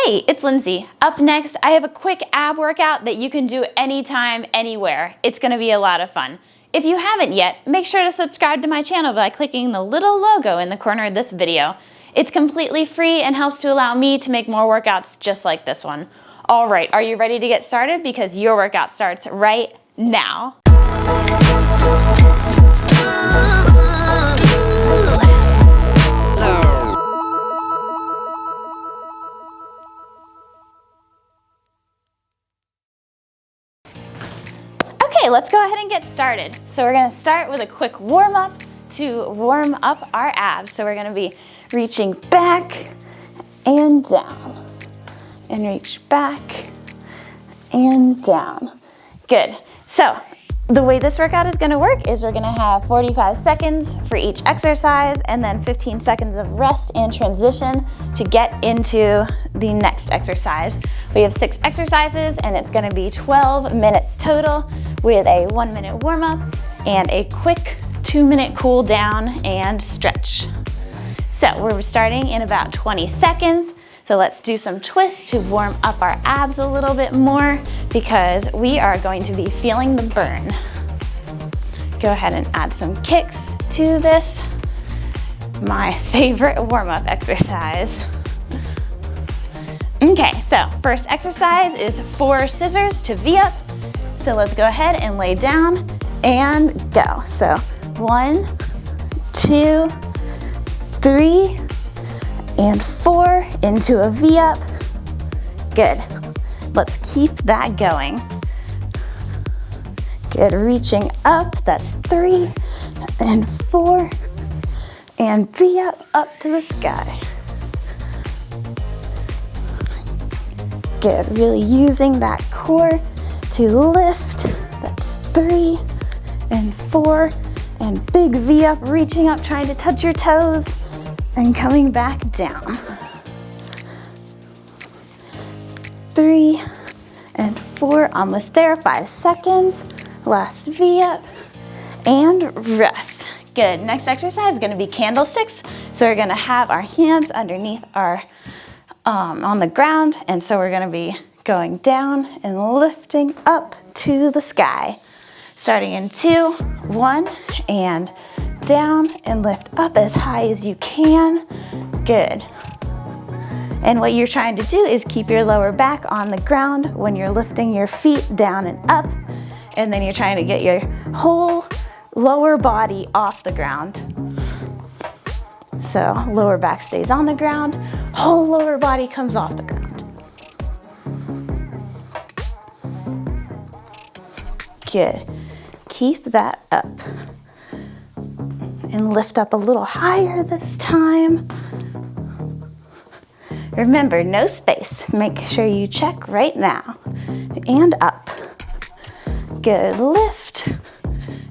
Hey, it's Lindsay. Up next, I have a quick ab workout that you can do anytime, anywhere. It's gonna be a lot of fun. If you haven't yet, make sure to subscribe to my channel by clicking the little logo in the corner of this video. It's completely free and helps to allow me to make more workouts just like this one. All right, are you ready to get started? Because your workout starts right now. Okay, let's go ahead and get started. So we're gonna start with a quick warm up to warm up our abs. So we're gonna be reaching back and down, and reach back and down. Good. So the way this workout is gonna work is we're gonna have 45 seconds for each exercise and then 15 seconds of rest and transition to get into the next exercise. We have 6 exercises and it's gonna be 12 minutes total with a 1-minute warm up and a quick 2-minute cool down and stretch. So we're starting in about 20 seconds. So let's do some twists to warm up our abs a little bit more because we are going to be feeling the burn. Go ahead and add some kicks to this. My favorite warm-up exercise. Okay, so first exercise is 4 scissors to V-up. So let's go ahead and lay down and go. So 1, 2, 3, and 4 into a V-up. Good. Let's keep that going. Good, reaching up, that's 3 and 4, and V-up up to the sky. Good, really using that core to lift, that's 3 and 4, and big V-up, reaching up, trying to touch your toes, and coming back down. 3 and 4, almost there, 5 seconds. Last V-up and rest. Good, next exercise is gonna be candlesticks. So we're gonna have our hands underneath our, on the ground. And so we're gonna be going down and lifting up to the sky. Starting in 2, 1, and down and lift up as high as you can. Good. And what you're trying to do is keep your lower back on the ground when you're lifting your feet down and up. And then you're trying to get your whole lower body off the ground. So lower back stays on the ground, whole lower body comes off the ground. Good. Keep that up. And lift up a little higher this time. Remember, no space. Make sure you check right now. And up. Good, lift.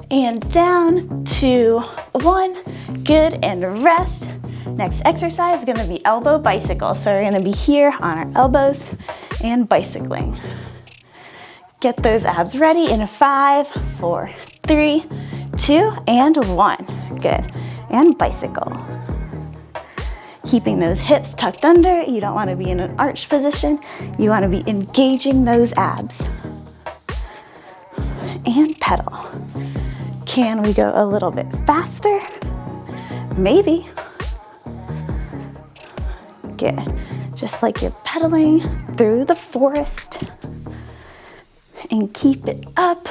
And down, 2, 1. Good, and rest. Next exercise is gonna be elbow bicycle. So we're gonna be here on our elbows and bicycling. Get those abs ready in 5, 4, 3, 2, and 1. Good, and bicycle. Keeping those hips tucked under. You don't wanna be in an arch position. You wanna be engaging those abs. And pedal. Can we go a little bit faster? Maybe. Good, just like you're pedaling through the forest. And keep it up.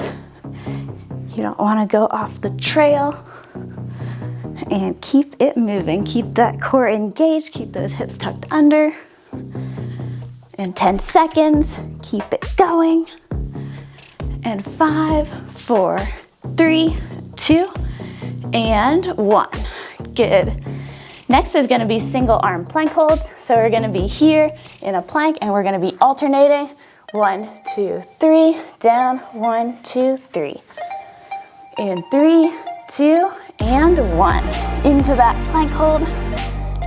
You don't wanna go off the trail. And keep it moving. Keep that core engaged. Keep those hips tucked under. And 10 seconds. Keep it going. And 5, 4, 3, 2, and 1. Good. Next is gonna be single arm plank holds. So we're gonna be here in a plank and we're gonna be alternating. 1, 2, 3, down, 1, 2, 3. And 3, 2, and 1. Into that plank hold.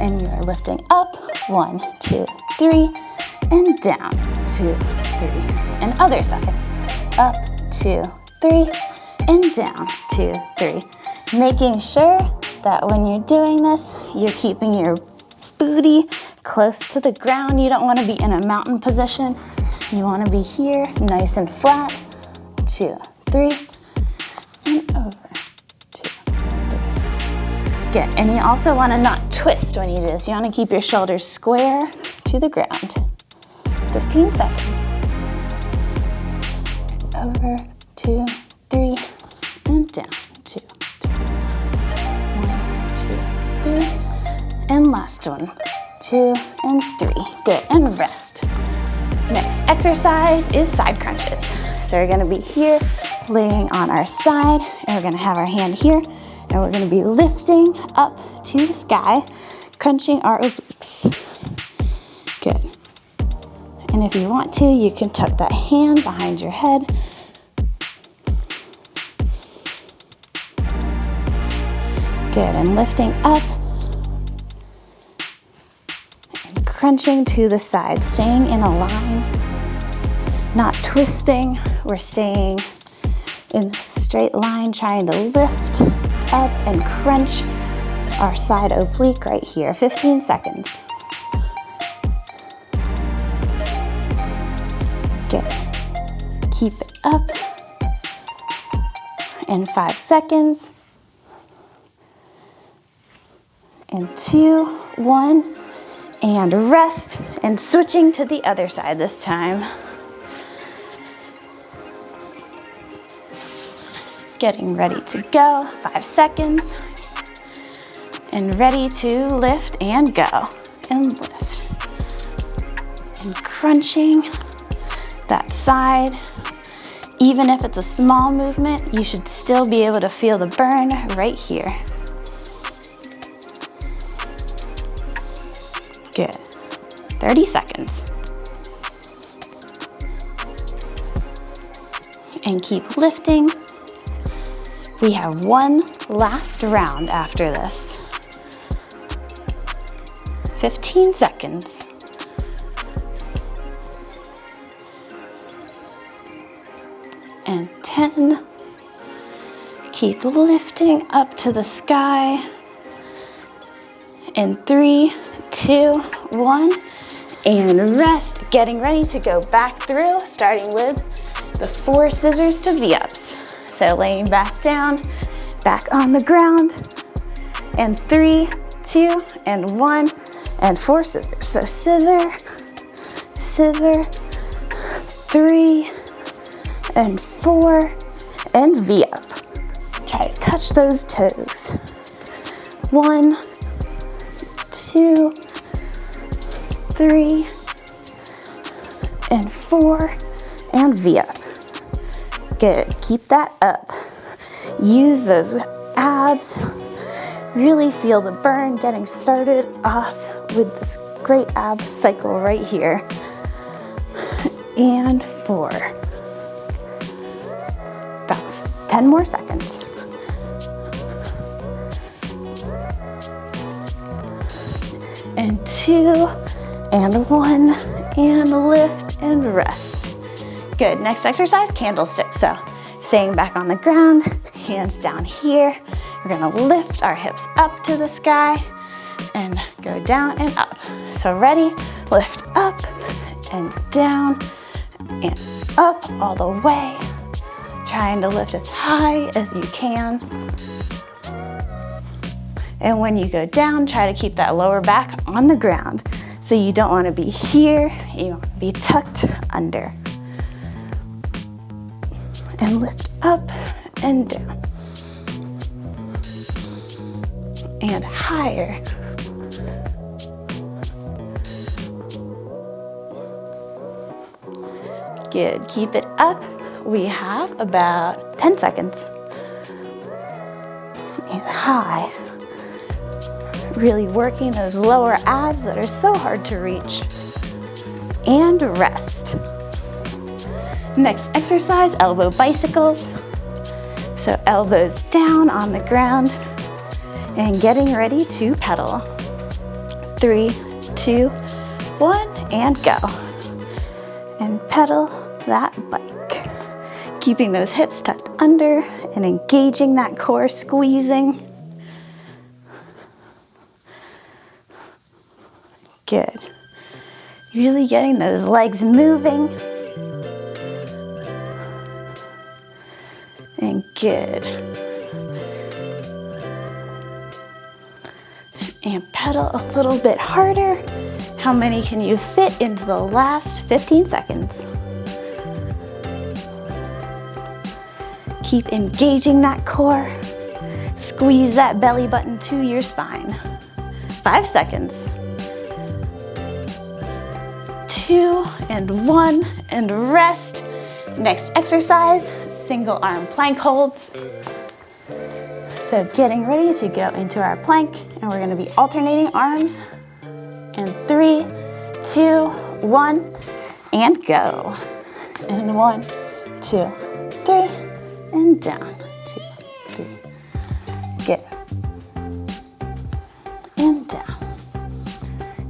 And you are lifting up. 1, 2, 3, and down. 2, 3. And other side. Up, 2, 3, and down, 2, 3. Making sure that when you're doing this, you're keeping your booty close to the ground. You don't want to be in a mountain position. You want to be here, nice and flat. 2, 3, and over. 2, 3. Good, and you also want to not twist when you do this. You want to keep your shoulders square to the ground. 15 seconds. Over, 2, 3, and down. 2, 3. 1, 2, 3. And last one. 2 and 3. Good, and rest. Next exercise is side crunches. So we're gonna be here, laying on our side, and we're gonna have our hand here, and we're gonna be lifting up to the sky, crunching our obliques. Good. And if you want to, you can tuck that hand behind your head. Good, and lifting up, and crunching to the side, staying in a line, not twisting. We're staying in a straight line, trying to lift up and crunch our side oblique right here. 15 seconds. Good. Keep it up. In 5 seconds. And 2, 1, and rest, and switching to the other side this time. Getting ready to go, 5 seconds, and ready to lift and go, and lift. And crunching that side. Even if it's a small movement, you should still be able to feel the burn right here. Good. 30 seconds. And keep lifting. We have one last round after this. 15 seconds. And 10. Keep lifting up to the sky. And 3, 2, 1, and rest. Getting ready to go back through, starting with the 4 scissors to V-ups. So laying back down, back on the ground, and 3, 2, and 1, and 4 scissors. So scissor, scissor, 3, and 4, and V-up. Try to touch those toes. 1, 2, 3, and 4, and V-up. Good, keep that up. Use those abs. Really feel the burn getting started off with this great ab cycle right here. And 4. About 10 more seconds. And 2, and 1, and lift and rest. Good, next exercise, candlestick. So staying back on the ground, hands down here. We're gonna lift our hips up to the sky and go down and up. So ready, lift up and down and up all the way. Trying to lift as high as you can. And when you go down, try to keep that lower back on the ground. So you don't wanna be here, you want to be tucked under. And lift up and down. And higher. Good, keep it up. We have about 10 seconds. And high. Really working those lower abs that are so hard to reach. And rest. Next exercise, elbow bicycles. So elbows down on the ground and getting ready to pedal. 3, 2, 1, and go. And pedal that bike. Keeping those hips tucked under and engaging that core, squeezing. Good. Really getting those legs moving. And good. And pedal a little bit harder. How many can you fit into the last 15 seconds? Keep engaging that core. Squeeze that belly button to your spine. 5 seconds. 2 and 1 and rest. Next exercise, single arm plank holds. So getting ready to go into our plank, and we're gonna be alternating arms. And 3, 2, 1, and go. And 1, 2, 3, and down. 2, 3. Good. And down.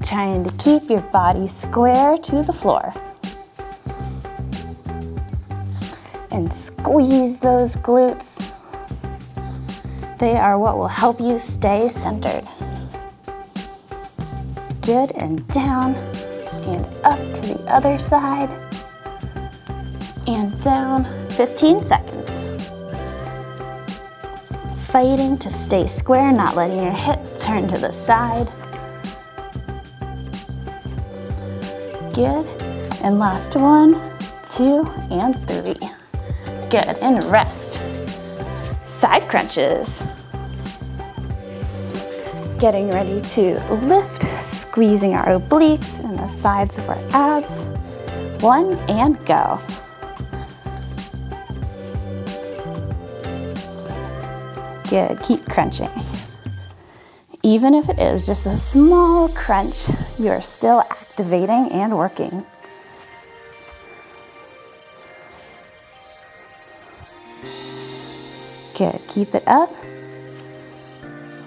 Trying to keep your body square to the floor. And squeeze those glutes. They are what will help you stay centered. Good, and down, and up to the other side, and down, 15 seconds. Fighting to stay square, not letting your hips turn to the side. Good, and last 1, 2, and 3. Good, and rest. Side crunches. Getting ready to lift, squeezing our obliques and the sides of our abs. 1, and go. Good, keep crunching. Even if it is just a small crunch, you're still activating and working. Good, keep it up.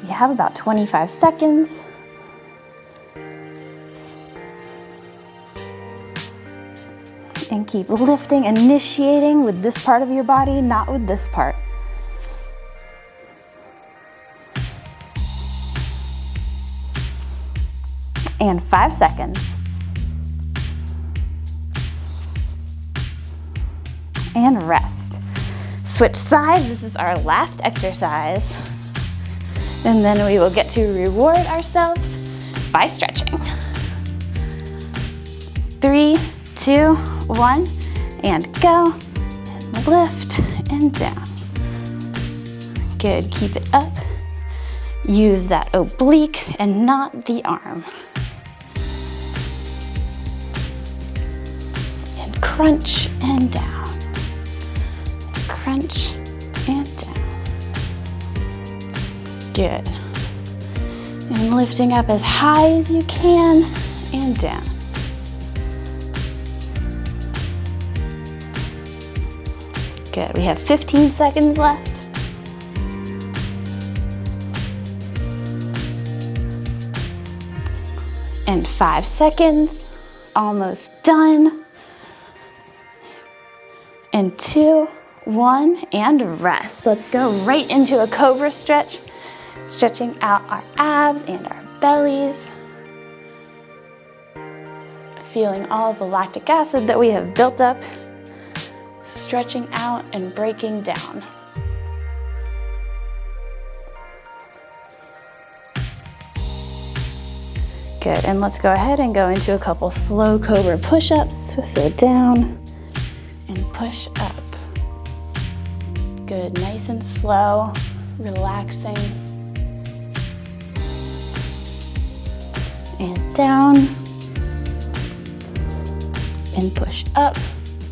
You have about 25 seconds. And keep lifting, initiating with this part of your body, not with this part. And 5 seconds. And rest. Switch sides, this is our last exercise. And then we will get to reward ourselves by stretching. 3, 2, 1, and go. And lift and down. Good, keep it up. Use that oblique and not the arm. And crunch and down. Crunch and down. Good. And lifting up as high as you can and down. Good. We have 15 seconds left. And 5 seconds. Almost done. And 2, 1, and rest. Let's go right into a cobra stretch, stretching out our abs and our bellies. Feeling all the lactic acid that we have built up, stretching out and breaking down. Good, and let's go ahead and go into a couple slow cobra push-ups. So down and push up. Good, nice and slow, relaxing. And down. And push up.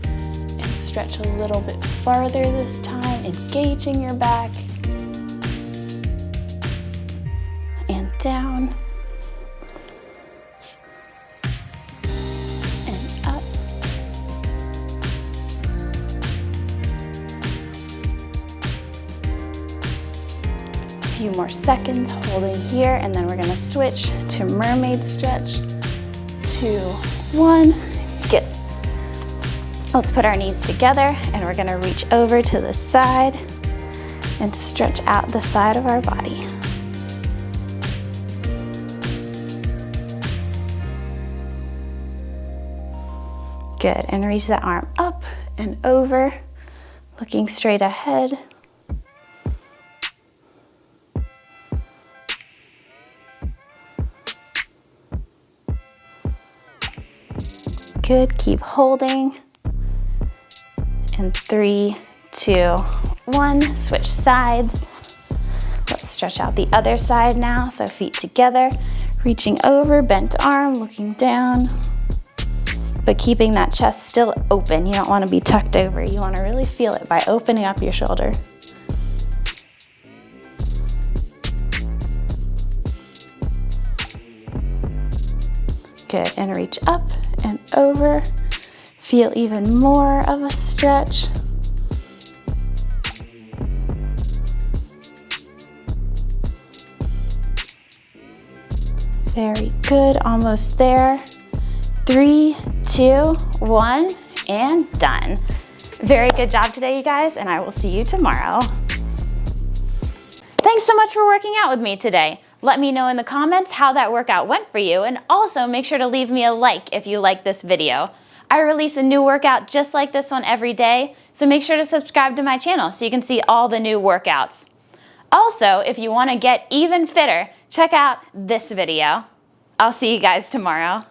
And stretch a little bit farther this time, engaging your back. And down. Few more seconds holding here, and then we're going to switch to mermaid stretch. 2, 1, good. Let's put our knees together, and we're going to reach over to the side and stretch out the side of our body. Good, and reach that arm up and over, looking straight ahead. Good, keep holding. And 3, 2, 1, switch sides. Let's stretch out the other side now, so feet together, reaching over, bent arm, looking down, but keeping that chest still open. You don't want to be tucked over. You want to really feel it by opening up your shoulder. Good, and reach up and over. Feel even more of a stretch. Very good, almost there. 3, 2, 1, and done. Very good job today, you guys, and I will see you tomorrow. Thanks so much for working out with me today. Let me know in the comments how that workout went for you, and also make sure to leave me a like if you like this video. I release a new workout just like this one every day, so make sure to subscribe to my channel so you can see all the new workouts. Also, if you want to get even fitter, check out this video. I'll see you guys tomorrow.